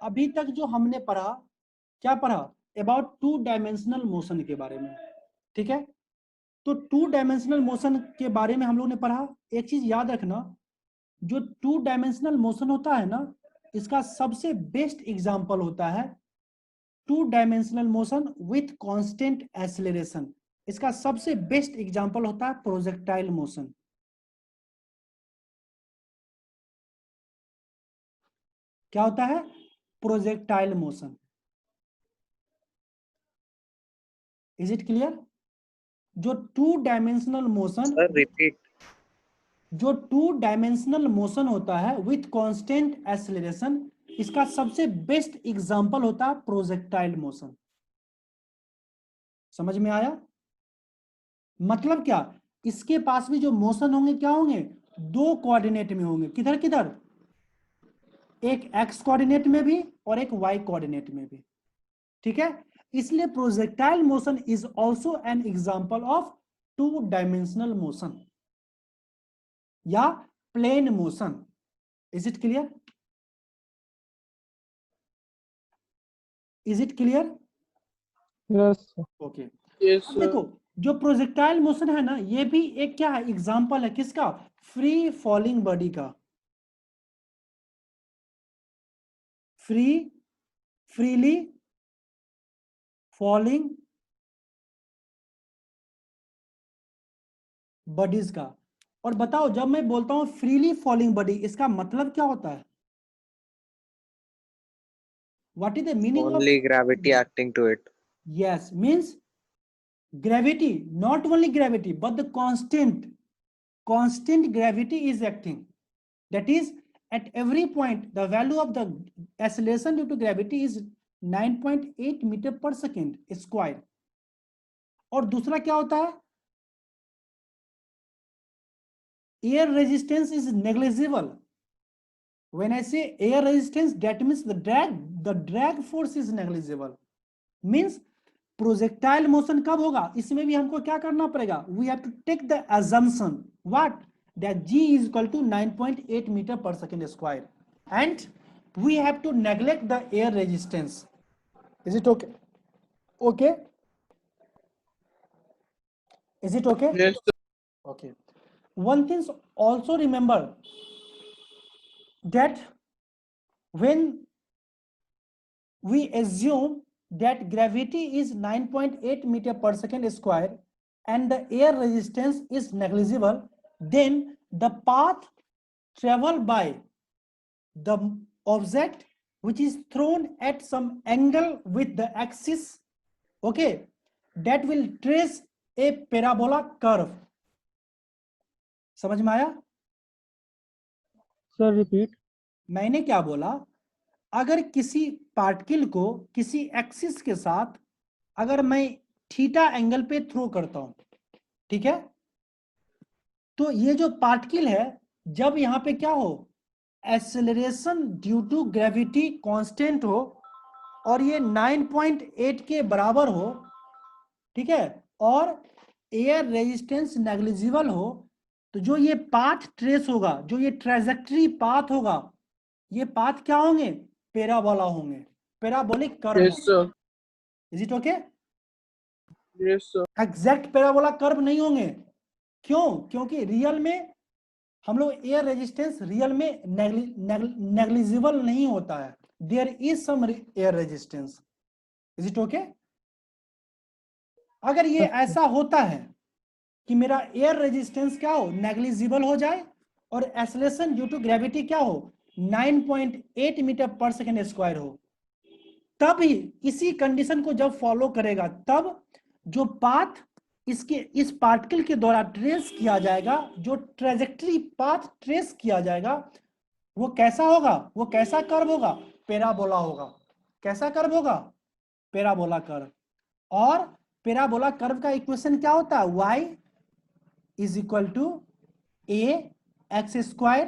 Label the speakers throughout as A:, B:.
A: अभी तक जो हमने पढ़ा, क्या पढ़ा? अबाउट टू डायमेंशनल मोशन के बारे में, ठीक है। तो टू डायमेंशनल मोशन के बारे में हम लोग ने पढ़ा। एक चीज याद रखना, जो टू डायमेंशनल मोशन होता है ना, इसका सबसे बेस्ट एग्जांपल होता है to dimensional motion with constant acceleration. इसका सबसे बेस्ट एग्जांपल होता है प्रोजेक्टाइल मोशन। क्या होता है? Projectile motion. Is it clear? जो two dimensional motion,
B: sir repeat.
A: जो टू डायमेंशनल मोशन होता है विथ कांस्टेंट एक्सेलरेशन, इसका सबसे बेस्ट एग्जांपल होता है प्रोजेक्टाइल मोशन। समझ में आया? मतलब क्या, इसके पास भी जो मोशन होंगे क्या होंगे? दो कोऑर्डिनेट में होंगे। किधर किधर? एक एक्स कोऑर्डिनेट में भी और एक वाई कोऑर्डिनेट में भी, ठीक है। इसलिए projectile motion is also an example of two dimensional motion या plane motion. Is it clear? Is it clear?
C: Yes
A: okay.
B: Yes
A: अब देखो, जो प्रोजेक्टाइल मोशन है ना, ये भी एक क्या है? एग्जाम्पल है किसका? फ्री फॉलिंग बॉडी का। फ्रीली फॉलिंग बॉडीज का। और बताओ, जब मैं बोलता हूं फ्रीली फॉलिंग बॉडी, इसका मतलब क्या होता है? What is the meaning of?
B: Only gravity acting to it.
A: Yes, means gravity, not only gravity but the constant gravity is acting. That is, at every point the value of the acceleration due to gravity is 9.8 meter per second square. और दूसरा क्या होता है? air resistance is negligible. When I say air resistance, that means the drag force is negligible. Means projectile motion कब होगा? इसमें भी हमको क्या करना पड़ेगा? We have to take the assumption what that g is equal to 9.8 meter per second square, and we have to neglect the air resistance. Is it okay? Okay, is it okay?
B: Yes,
A: Okay. One thing also remember that when we assume that gravity is 9.8 meter per second square and the air resistance is negligible, then the path traveled by the object which is thrown at some angle with the axis, okay, that will trace a parabola curve. समझ में आया?
C: Sir repeat.
A: मैंने क्या बोला? अगर किसी particle को किसी एक्सिस के साथ अगर मैं थीटा एंगल पे थ्रो करता हूं, ठीक है, तो ये जो पार्टिकल है, जब यहां पे क्या हो, acceleration due to gravity constant हो और ये 9.8 के बराबर हो, ठीक है, और एयर रेजिस्टेंस नेग्लिजिबल हो, तो जो ये पाथ ट्रेस होगा, जो ये ट्रेजेक्टरी पाथ होगा, ये पाथ क्या होंगे? पैराबोला होंगे, parabolic curve
B: yes sir,
A: is it okay?
B: yes sir,
A: exact parabola curve नहीं होंगे। क्यों? क्योंकि रियल में हम लोग एयर रेजिस्टेंस रियल में नेग्लिजिबल नहीं होता है, there is some air resistance. Is it okay? अगर ये ऐसा होता है कि मेरा एयर रेजिस्टेंस क्या हो, नेग्लिजिबल हो जाए और एक्सेलरेशन ड्यू टू ग्रेविटी क्या हो, 9.8 मीटर पर सेकेंड स्क्वायर हो, तब ही इसी कंडीशन को जब फॉलो करेगा, तब जो पाथ इसके इस पार्टिकल के द्वारा ट्रेस किया जाएगा, जो ट्रेजेक्टरी पाथ ट्रेस किया जाएगा, वो कैसा होगा? वो कैसा कर्व होगा? पैराबोला होगा। कैसा कर्व होगा? Parabola curve. और पैराबोला कर्व का इक्वेशन क्या होता है? y is equal to a x square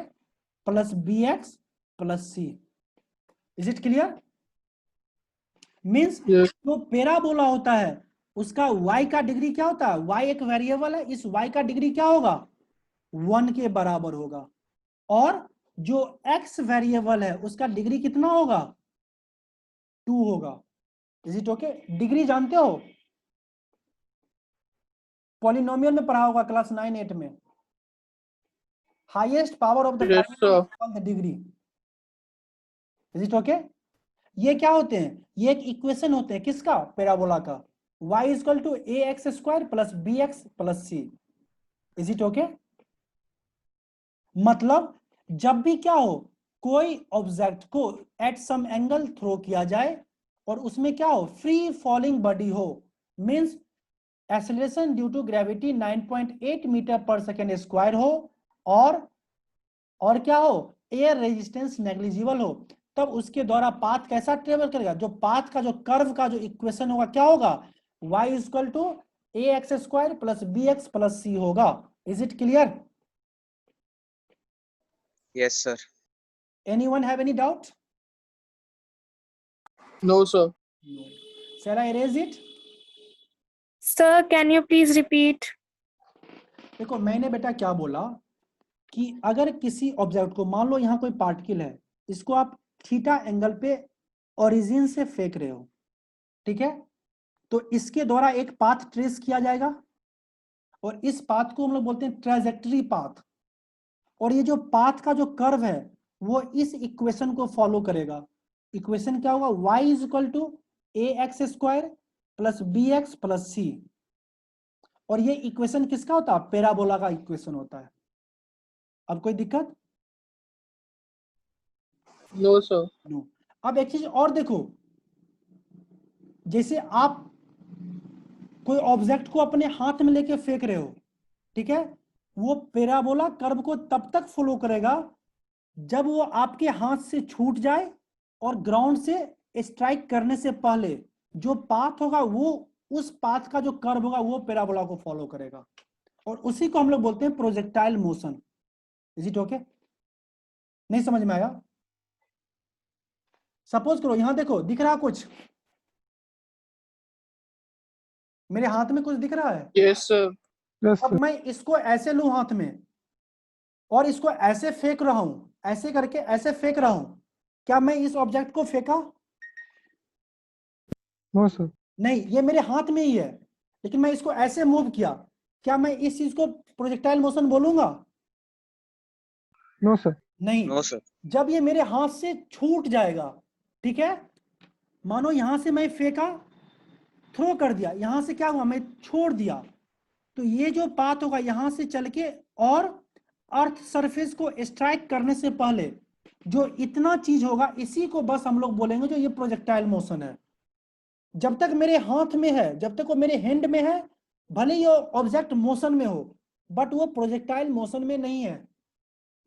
A: plus b x plus c. Is it clear? Means
B: yes
A: जो पैराबोला होता है उसका y का डिग्री क्या होता है? y एक वेरिएबल है, इस y का डिग्री क्या होगा? 1 के बराबर होगा। और जो x वेरिएबल है उसका डिग्री कितना होगा? 2 होगा। Is it okay? डिग्री जानते हो, पॉलिनोमियल में पढ़ा होगा क्लास 9-8 में, highest power of the
B: Yes, sir.
A: The degree. Is it okay? ये क्या होते हैं? ये एक इक्वेशन होते हैं, किसका? पैराबोला का। y equal to a x square plus b x plus c. Is it okay? मतलब जब भी क्या हो, कोई ऑब्जेक्ट को एट सम एंगल थ्रो किया जाए और उसमें क्या हो, फ्री फॉलिंग बॉडी हो, means acceleration due to gravity 9.8 metre पर सेकेंड स्क्वायर हो, और क्या हो, एयर रेजिस्टेंस नेग्लिजिबल हो, तब उसके द्वारा पाथ कैसा ट्रेवल करेगा? जो पाथ का जो कर्व का जो इक्वेशन होगा क्या होगा? y equal to a x square plus b x plus c होगा। Is it clear?
B: Yes, sir.
A: Anyone have any doubt?
B: No, sir.
A: No. Shall I erase it?
D: Sir, can you please repeat?
A: देखो मैंने बेटा क्या बोला कि अगर किसी object को, मान लो यहाँ कोई पार्टिकल है, इसको आप थीटा एंगल पे ओरिजिन से फेंक रहे हो, ठीक है? तो इसके द्वारा एक पाथ ट्रेस किया जाएगा और इस पाथ को हम लोग बोलते हैं ट्रेजेक्टरी पाथ। और ये जो पाथ का जो कर्व है वो इस इक्वेशन को फॉलो करेगा। इक्वेशन क्या होगा? y is equal to a x square plus b x plus c. और ये इक्वेशन किसका होता है? पैराबोला का इक्वेशन होता है। अब कोई दिक्कत?
B: No, sir.
A: नो। अब एक चीज और देखो, जैसे आप कोई ऑब्जेक्ट को अपने हाथ में लेके फेंक रहे हो, ठीक है? वो पैराबोला कर्व को तब तक फॉलो करेगा जब वो आपके हाथ से छूट जाए और ग्राउंड से स्ट्राइक करने से पहले जो पाथ होगा वो, उस पाथ का जो कर्व होगा वो पैराबोला को फॉलो करेगा, और उसी को हम लोग बोलते हैं projectile motion. Is it okay? नहीं समझ में आया? सपोज करो यहां देखो, दिख रहा कुछ? मेरे हाथ में कुछ दिख रहा है?
B: Yes, sir.
C: Yes,
A: अब
C: sir.
A: मैं इसको ऐसे लूं हाथ में और इसको ऐसे फेंक रहा हूं, ऐसे करके ऐसे फेंक रहा हूं, क्या मैं इस ऑब्जेक्ट को फेंका?
C: No, sir.
A: नहीं, ये मेरे हाथ में ही है, लेकिन मैं इसको ऐसे मूव किया, क्या मैं इस चीज को प्रोजेक्टाइल मोशन बोलूंगा?
C: No, sir.
A: नहीं।
B: No, sir.
A: जब ये मेरे हाथ से छूट जाएगा, ठीक है, मानो यहां से मैं फेंका, थ्रो कर दिया, यहां से क्या हुआ, मैं छोड़ दिया, तो ये जो पाथ होगा यहां से चल के और अर्थ सरफेस को स्ट्राइक करने से पहले जो इतना चीज होगा, इसी को बस हम लोग बोलेंगे जो ये प्रोजेक्टाइल मोशन है। जब तक मेरे हाथ में है, जब तक वो मेरे हैंड में है, भले ही वो ऑब्जेक्ट मोशन में हो, बट वो प्रोजेक्टाइल मोशन में नहीं है।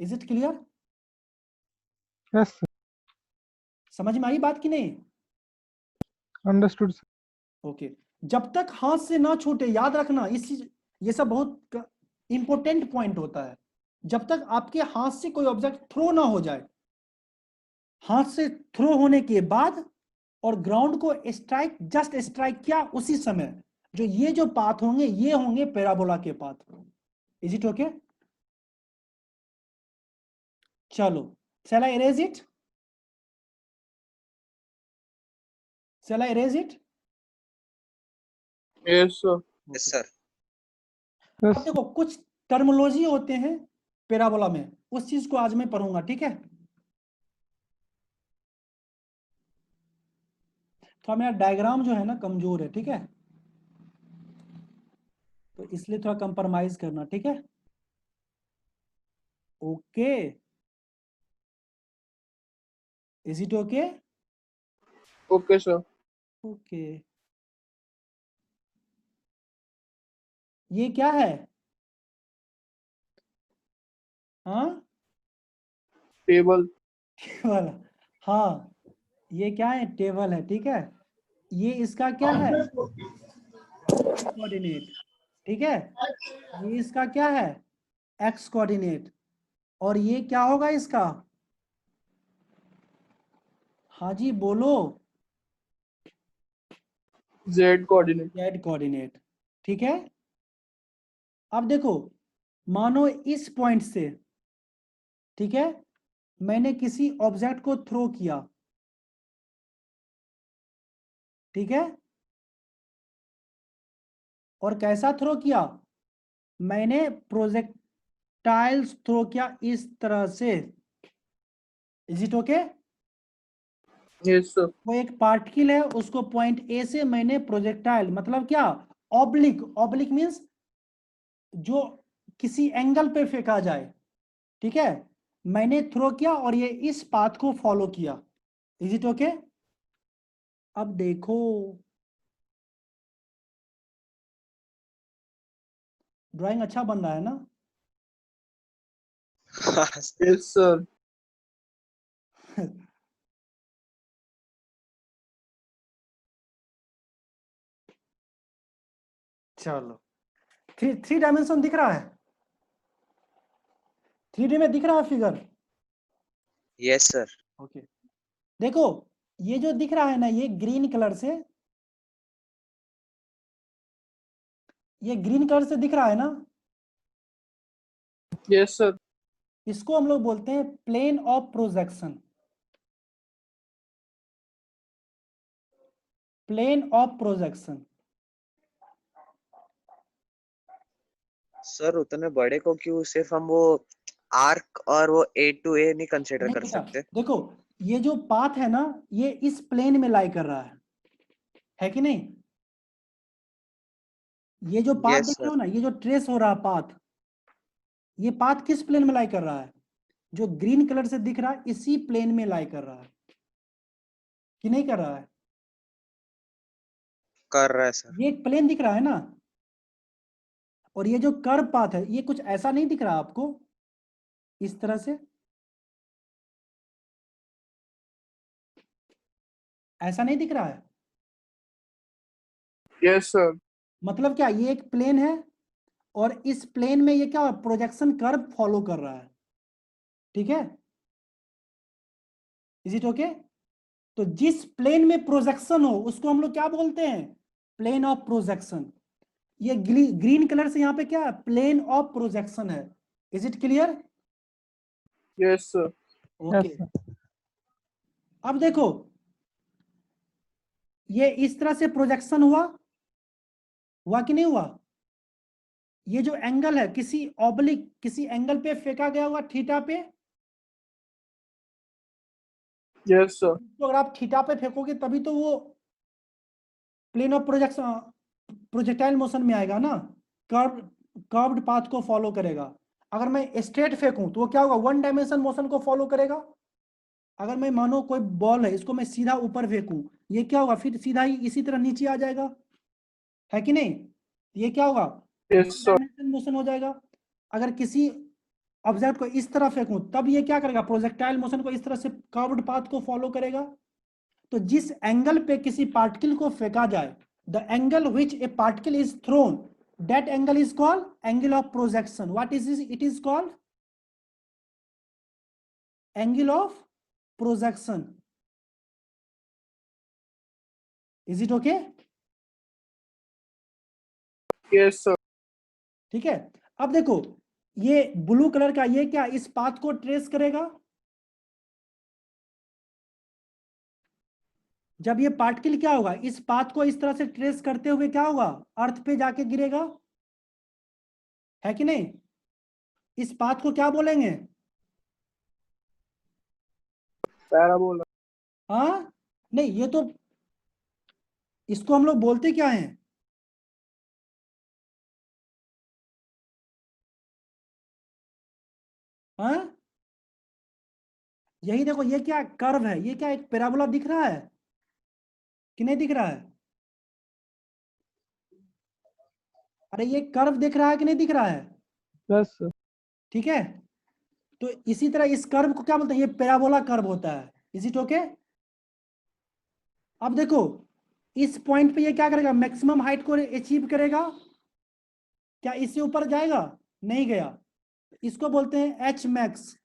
A: Is it clear?
C: Yes, sir.
A: समझ में आई बात कि नहीं?
C: Understood, sir.
A: ओके। जब तक हाथ से ना छूटे, याद रखना इस चीज, ये सब बहुत इंपॉर्टेंट पॉइंट होता है। जब तक आपके हाथ से कोई ऑब्जेक्ट थ्रो ना हो जाए, हाथ से थ्रो होने के बाद और ग्राउंड को स्ट्राइक, जस्ट स्ट्राइक किया उसी समय, जो ये जो पाथ होंगे ये होंगे पैराबोला के पाथ। Is it okay? चलो, shall I erase it? Shall I erase it?
B: Yes, sir. Yes, sir.
C: Yes,
A: अब देखो कुछ टर्मोलॉजी होते हैं पैराबोला में, उस चीज को आज मैं पढ़ूंगा, ठीक है? थोड़ा मेरा डायग्राम जो है ना कमजोर है, ठीक है, तो इसलिए थोड़ा कंप्रोमाइज करना, ठीक है? Okay, is it okay?
B: Okay, sir.
A: Okay, ये क्या है? हाँ,
B: Table.
A: टेबल। हाँ, ये क्या है? टेबल है, ठीक है? ये इसका क्या है? कोऑर्डिनेट, ठीक है? ये इसका क्या है? X coordinate. और ये क्या होगा इसका? हाँ जी बोलो।
B: Z coordinate.
A: जेड कोऑर्डिनेट, ठीक है? अब देखो, मानो इस पॉइंट से, ठीक है, मैंने किसी ऑब्जेक्ट को थ्रो किया, ठीक है, और कैसा थ्रो किया, मैंने प्रोजेक्टाइल्स थ्रो किया इस तरह से। Is it okay?
B: Yes, sir.
A: वो एक पार्टिकल है, उसको पॉइंट ए से मैंने प्रोजेक्टाइल मतलब क्या, ऑब्लिक, ऑब्लिक मींस जो किसी एंगल पे फेंका जाए, ठीक है, मैंने थ्रो किया और ये इस पाथ को फॉलो किया। Is it okay? अब देखो, ड्राइंग अच्छा बन रहा है ना?
B: Yes, sir.
A: चलो, थ्री डायमेंशन दिख रहा है, 3D में दिख रहा है फिगर?
E: Yes sir.
A: ओके, देखो ये जो दिख रहा है ना, ये ग्रीन कलर से, ये ग्रीन कलर से दिख रहा है ना,
B: Yes, sir.
A: इसको हम लोग बोलते हैं plane of projection. Plane of projection.
E: Sir उतने बड़े को क्यों सिर्फ हम वो आर्क और वो ए टू ए नहीं कंसिडर
A: नहीं
E: कर
A: बेटा,
E: सकते?
A: देखो ये जो पाथ है ना, ये इस प्लेन में लाई कर रहा है कि नहीं? ये जो पाथ
E: Yes,
A: देख रहे
E: sir.
A: हो ना, ये जो ट्रेस हो रहा है पाथ, ये पाथ किस प्लेन में लाई कर रहा है? जो ग्रीन कलर से दिख रहा है इसी प्लेन में लाई कर रहा है कि नहीं कर रहा है?
E: कर रहा है सर।
A: ये एक प्लेन दिख रहा है ना, और ये जो कर्व पाथ है ये कुछ ऐसा नहीं दिख रहा आपको इस तरह से? ऐसा नहीं दिख रहा है?
B: Yes, sir.
A: मतलब क्या, ये एक प्लेन है और इस प्लेन में ये क्या प्रोजेक्शन कर्व फॉलो कर रहा है, ठीक है? Is it okay? तो जिस प्लेन में प्रोजेक्शन हो उसको हम लोग क्या बोलते हैं? Plane of projection. ये ग्रीन कलर से यहाँ पे क्या है, प्लेन ऑफ प्रोजेक्शन है। Is it clear?
B: Yes, sir.
A: Okay,
C: sir.
A: अब देखो ये इस तरह से प्रोजेक्शन हुआ कि नहीं हुआ? ये जो एंगल है किसी ऑब्लिक, किसी एंगल पे फेंका गया हुआ, थीटा पे।
B: Yes, sir.
A: तो अगर आप थीटा पे फेंकोगे तभी तो वो plane of projection, projectile motion में आएगा ना, कर्व्ड पाथ को फॉलो करेगा। अगर मैं स्ट्रेट फेंकूं तो वो क्या होगा, वन डायमेंशन मोशन को फॉलो करेगा। अगर मैं मानो कोई बॉल है, इसको मैं सीधा ऊपर फेंकूं, ये क्या होगा, फिर सीधा ही इसी तरह नीचे आ जाएगा, है कि नहीं? ये क्या होगा,
B: Yes,
A: one
B: sir.
A: Dimension motion हो जाएगा। अगर किसी ऑब्जेक्ट को इस तरह फेंकूं तब ये क्या करेगा, प्रोजेक्टाइल मोशन को इस तरह से कर्व्ड पाथ को फॉलो करेगा। तो जिस एंगल पे किसी पार्टिकल को फेंका जाए, the angle which A particle is throne, that angle is called angle of projection. What is it is called? Angle of projection. Is it okay?
B: Yes, sir.
A: ठीक है, अब देखो ये ब्लू कलर का, ये क्या इस पाथ को ट्रेस करेगा। जब ये पार्टिकल क्या होगा, इस पाथ को इस तरह से ट्रेस करते हुए क्या होगा, अर्थ पे जाके गिरेगा, है कि नहीं? इस पाथ को क्या बोलेंगे?
B: Parabola.
A: हाँ, नहीं ये तो, इसको हम लोग बोलते क्या हैं? हाँ, यही देखो, ये क्या कर्व है, ये क्या एक पैराबोला दिख रहा है कि नहीं दिख रहा है? अरे ये कर्व दिख रहा है कि नहीं दिख रहा है?
C: Yes, sir.
A: ठीक है, तो इसी तरह इस कर्व को क्या बोलते हैं, ये पैराबोला कर्व होता है। Is it okay? अब देखो इस पॉइंट पे ये क्या करेगा, मैक्सिमम हाइट को अचीव करेगा, क्या इससे ऊपर जाएगा? नहीं गया, इसको बोलते हैं H max.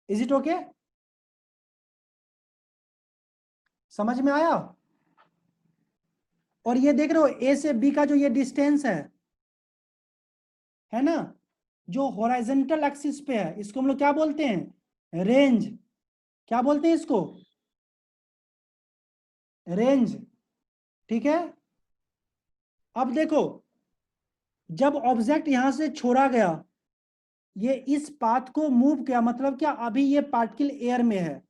A: Is it okay? समझ में आया? और ये देख रहे हो ए से बी का जो ये डिस्टेंस है ना, जो हॉरिजॉन्टल एक्सिस पे है, इसको हम लोग क्या बोलते हैं, रेंज। क्या बोलते हैं इसको? रेंज। ठीक है। अब देखो, जब ऑब्जेक्ट यहां से छोड़ा गया, ये इस पाथ को मूव किया, मतलब क्या, अभी ये पार्टिकल एयर में है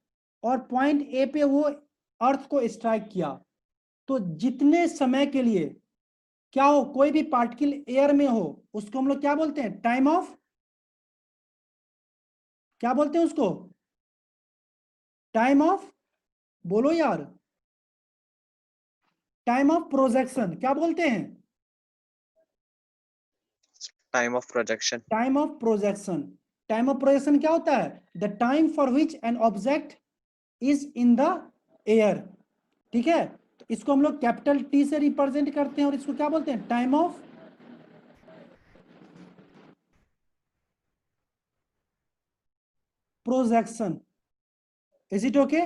A: और पॉइंट ए पे वो अर्थ को स्ट्राइक किया, तो जितने समय के लिए क्या हो, कोई भी पार्टिकल एयर में हो, उसको हम लोग क्या बोलते हैं, टाइम ऑफ, क्या बोलते हैं उसको, टाइम ऑफ, बोलो यार, टाइम ऑफ प्रोजेक्शन, क्या बोलते हैं,
E: time of projection.
A: Time of projection. Time of projection क्या होता है, the time for which an object is in the air. ठीक है, तो इसको हम लोग कैपिटल टी से रिप्रेजेंट करते हैं और इसको क्या बोलते हैं, time of projection. Is it okay?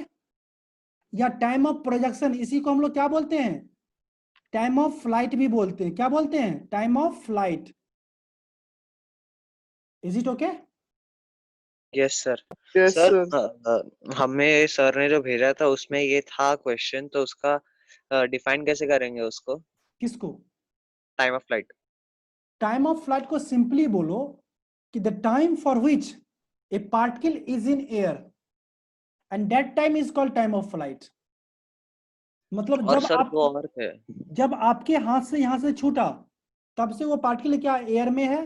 A: या टाइम ऑफ प्रोजेक्शन, इसी को हम लोग क्या बोलते हैं, टाइम ऑफ फ्लाइट भी बोलते हैं। क्या बोलते हैं, time of flight. Is it okay?
E: Yes sir.
B: Yes,
E: sir
B: sir.
E: हमें सर ने जो भेजा था उसमें ये था क्वेश्चन, तो उसका डिफाइन कैसे करेंगे उसको,
A: किसको?
E: Time of flight.
A: Time of flight को सिंपली बोलो कि the time for which A particle is in air and that time is called time of flight. मतलब
E: और सर दो और थे।
A: जब आपके हाथ से यहां से छूटा, तब से वो पार्टिकल क्या एयर में है,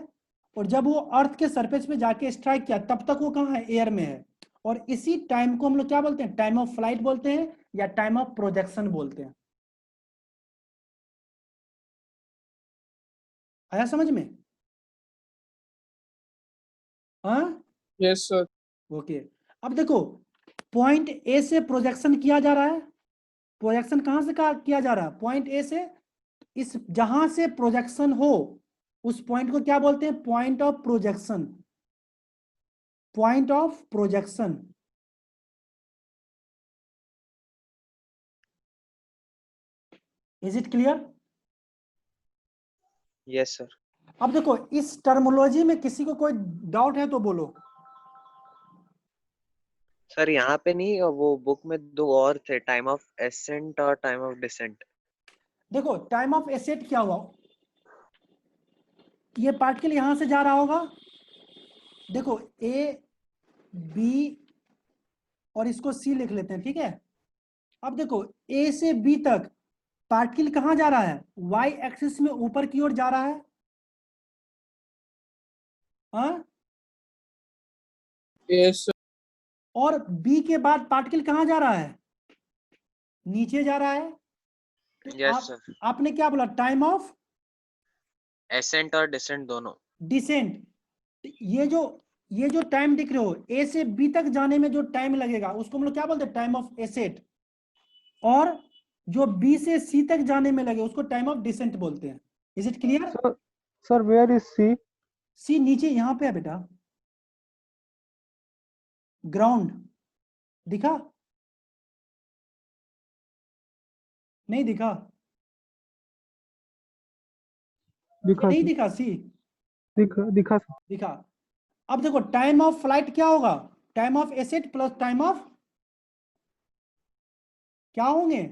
A: और जब वो अर्थ के सरफेस पे जाके स्ट्राइक किया, तब तक वो कहाँ है, एयर में है। और इसी टाइम को हम लोग क्या बोलते हैं, टाइम ऑफ फ्लाइट बोलते हैं या टाइम ऑफ प्रोजेक्शन बोलते हैं। आया समझ में? हाँ,
B: Yes, sir.
A: ओके। अब देखो, पॉइंट ए से प्रोजेक्शन किया जा रहा है। प्रोजेक्शन कहां से किया जा रहा है, पॉइंट ए से। इस जहां से प्रोजेक्शन हो, उस पॉइंट को क्या बोलते हैं, point of projection. Point of projection. Is it clear?
E: Yes sir.
A: अब देखो, इस टर्मोलॉजी में किसी को कोई डाउट है तो बोलो।
E: सर यहाँ पे नहीं, वो बुक में दो और थे, टाइम ऑफ एसेंट और टाइम ऑफ डिसेंट।
A: देखो, टाइम ऑफ एसेट क्या हुआ, ये पार्टिकल यहां से जा रहा होगा, देखो ए बी, और इसको सी लिख लेते हैं, ठीक है। अब देखो, ए से बी तक पार्टिकल कहां जा रहा है, वाई एक्सिस में ऊपर की ओर जा रहा है। हाँ,
B: Yes, sir.
A: और बी के बाद पार्टिकल कहां जा रहा है, नीचे जा रहा है। तो
E: यस सर।
A: आपने क्या बोला, टाइम ऑफ
E: एसेंट और डिसेंट दोनों।
A: डिसेंट। ये जो टाइम दिख रहे हो, ए से बी तक जाने में जो टाइम लगेगा, उसको हम लोग क्या बोलते हैं, टाइम ऑफ एसेट। और जो बी से सी तक जाने में लगे, उसको टाइम ऑफ डिसेंट बोलते हैं। Is it clear?
C: Sir, where is C?
A: सी नीचे यहां पे है बेटा, ग्राउंड। दिखा? नहीं दिखा?
C: दिखा
A: नहीं
C: sir.
A: दिखा सी?
C: दिखा sir.
A: दिखा। अब देखो, टाइम ऑफ फ्लाइट क्या होगा, time of asset plus time of, क्या होंगे,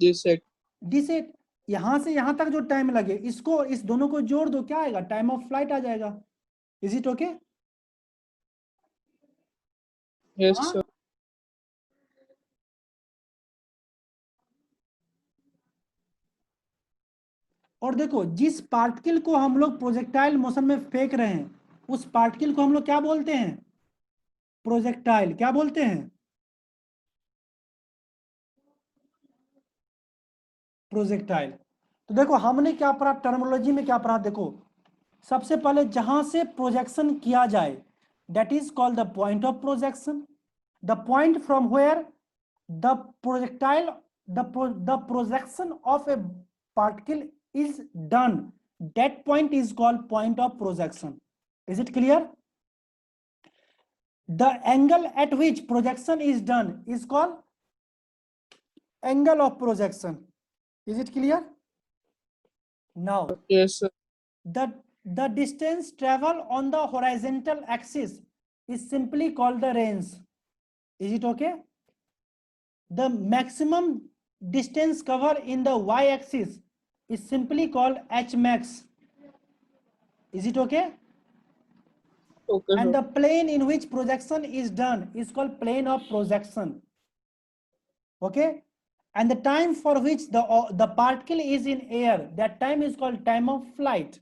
B: Yes, sir.
A: डिसेट। यहां से यहां तक जो टाइम लगे, इसको इस दोनों को जोड़ दो, क्या आएगा, टाइम ऑफ फ्लाइट आ जाएगा। Is it okay?
B: Yes,
A: हाँ,
B: sir.
A: और देखो, जिस पार्टिकल को हम लोग प्रोजेक्टाइल मोशन में फेंक रहे हैं, उस पार्टिकल को हम लोग क्या बोलते हैं, प्रोजेक्टाइल। क्या बोलते हैं, प्रोजेक्टाइल। तो देखो, हमने क्या पढ़ा, टर्मिनोलॉजी में क्या पढ़ा, देखो, सबसे पहले जहां से प्रोजेक्शन किया जाए, that is called the point of projection. The point from where the projectile the projection of a particle is done, that point is called point of projection. Is it clear? The angle at which projection is done is called angle of projection. Is it clear? Now,
B: Yes, sir.
A: the distance travel on the horizontal axis is simply called the range. Is it okay? The maximum distance covered in the y-axis is simply called h max. Is it okay?
B: Okay,
A: And
B: sir.
A: the plane in which projection is done is called plane of projection. Okay? And the time for which the particle is in air, that time is called time of flight.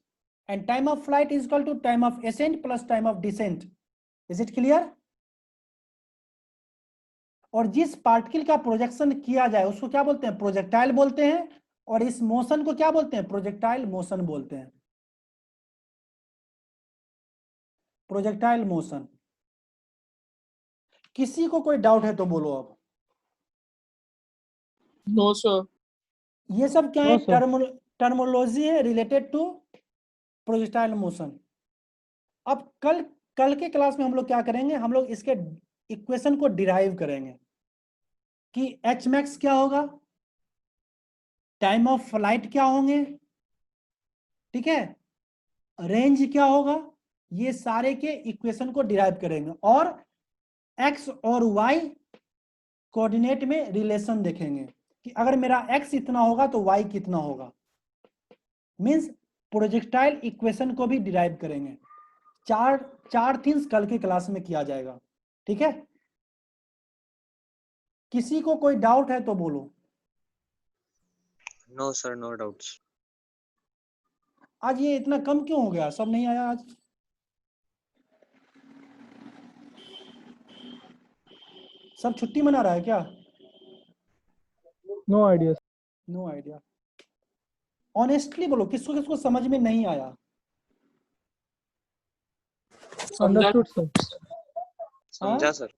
A: And time of flight is equal to time of ascent plus time of descent. Is it clear? और जिस particle का projection किया जाए उसको क्या बोलते हैं? Projectile बोलते हैं। और इस मोशन को क्या बोलते हैं? प्रोजेक्टाइल मोशन बोलते हैं। Projectile motion. किसी को कोई डाउट है तो बोलो अब।
B: No, sir.
A: ये सब क्या
C: No,
A: है?
C: sir.
A: टर्मोलॉजी है रिलेटेड टू प्रोजेक्टाइल मोशन। अब कल के क्लास में हम लोग क्या करेंगे? हम लोग इसके इक्वेशन को डिराइव करेंगे कि एच मैक्स क्या होगा, टाइम ऑफ फ्लाइट क्या होंगे, ठीक है, रेंज क्या होगा, ये सारे के इक्वेशन को डिराइव करेंगे और एक्स और वाई कोऑर्डिनेट में रिलेशन देखेंगे कि अगर मेरा एक्स इतना होगा तो वाई कितना होगा। मींस प्रोजेक्टाइल इक्वेशन को भी डिराइव करेंगे। चार थिंग्स कल के क्लास में किया जाएगा, ठीक है। किसी को कोई डाउट है तो बोलो।
E: No sir, no doubts.
A: आज ये इतना कम क्यों हो गया? सब नहीं आया आज? सब छुट्टी मना रहा है क्या?
C: No idea.
A: No idea. Honestly बोलो, किसको किसको समझ में नहीं आया?
C: Understood, sir.
E: समझा सर?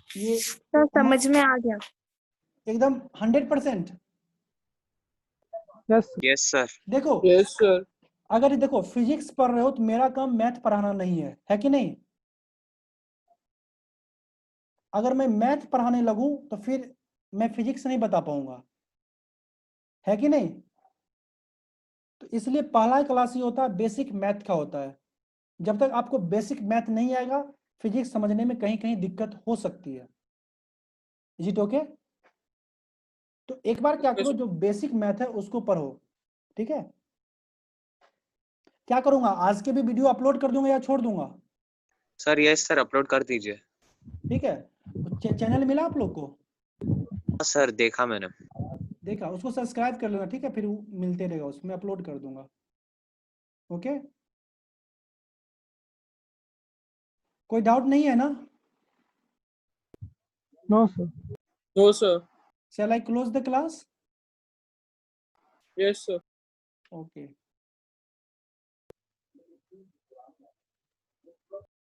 A: ये
D: सर समझ में आ गया।
A: एकदम 100%।
C: Yes, sir.
E: Yes sir.
A: देखो,
B: Yes, sir.
A: अगर देखो फिजिक्स पढ़ रहे हो तो मेरा काम मैथ पढ़ाना नहीं है कि नहीं? अगर मैं मैथ पढ़ाने लगूं तो फिर मैं फिजिक्स नहीं बता पाऊंगा, है कि नहीं? तो इसलिए पहला क्लास ही होता है बेसिक मैथ का होता है। जब तक आपको बेसिक मैथ नहीं आएगा फिजिक्स समझने में कहीं कहीं दिक्कत हो सकती है। Is it okay? तो एक बार क्या करो, जो बेसिक मैथ है उसको पढ़ो, ठीक है। क्या करूंगा, आज के भी वीडियो अपलोड कर दूंगा या छोड़ दूंगा?
E: सर यस सर, अपलोड कर दीजिए।
A: ठीक है। चैनल मिला आप लोग को?
E: हाँ सर, देखा मैंने।
A: देखा, उसको सब्सक्राइब कर लेना, ठीक है, फिर मिलते रहेगा, उसमें अपलोड कर दूंगा। ओके, कोई डाउट नहीं है ना?
C: No, sir.
B: No, sir.
A: Shall I close the class?
B: Yes, sir.
A: Okay.